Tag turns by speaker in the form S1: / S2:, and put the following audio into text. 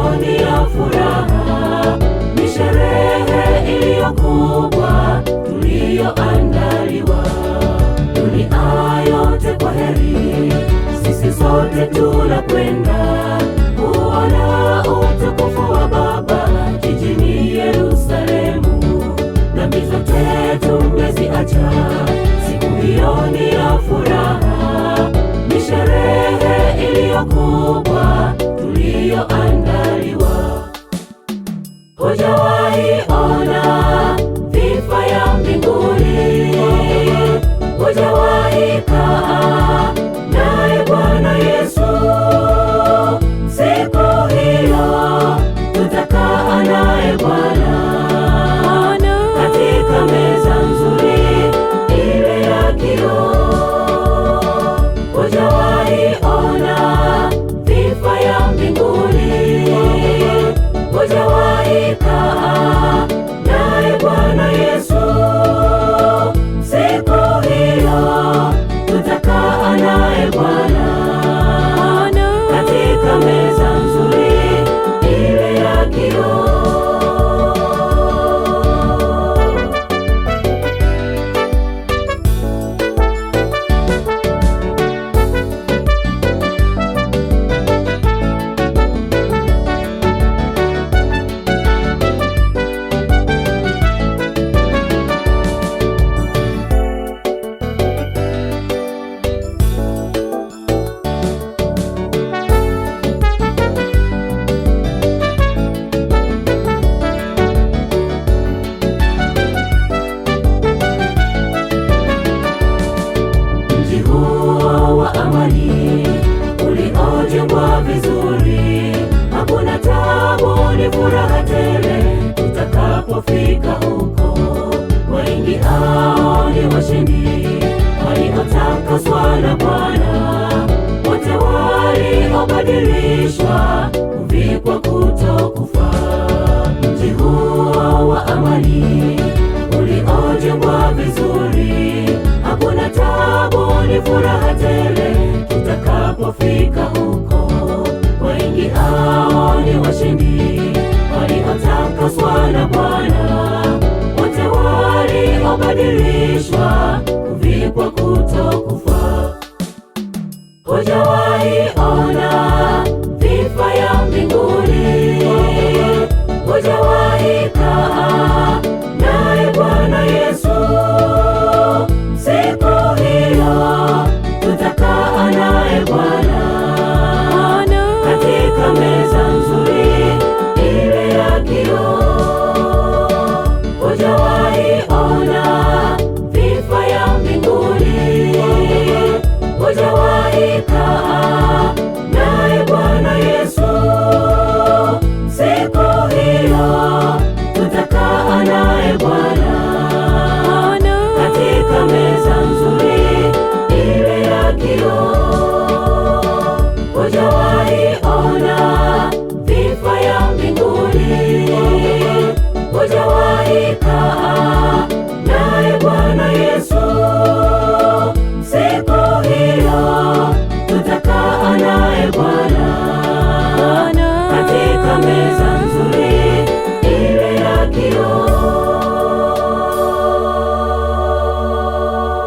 S1: hiyo ya furaha, ni sherehe iliyo kubwa tuliyoandaliwa. Dunia yote kwa heri, sisi sote tunakwenda kuona utukufu wa Baba jijini Yerusalemu. Dhambi zote tumeziacha, siku hiyo ni ya furaha, ni sherehe iliyo kubwa tuliyoandaliwa. Hujawahi ona dhifa ya mbinguni, hujawahi kaa naye Bwana Yesu. Siku hiyo tutakaa naye Bwana katika meza nzuri ile ya kioo. Hujawahi ona dhifa ya mbinguni, hujawahi kaa naye Bwana Yesu. Siku hiyo tutakaa naye Bwana katika meza nzuri ile ya kioo. Amani uliojengwa vizuri, hakuna taabu, ni furaha tele tutakapofika huko. Waingiao ni washindi, waliotakaswa na Bwana, wote waliobadilishwa kuvikwa kutokufa. Mji huo wa amani uliojengwa vizuri, hakuna taabu, ni furaha tele tutakapofika huko. Waingiao ni washindi, waliotakaswa na Bwana, wote waliobadilishwa kuvikwa kutokufa. Hujawahi ona dhifa ya mbinguni, hujawahi kaa naye Bwana Yesu. Siku hiyo tutakaa naye Bwana katika meza nzuri ile ya kioo. Hujawahi ona dhifa ya mbinguni, hujawahi kaa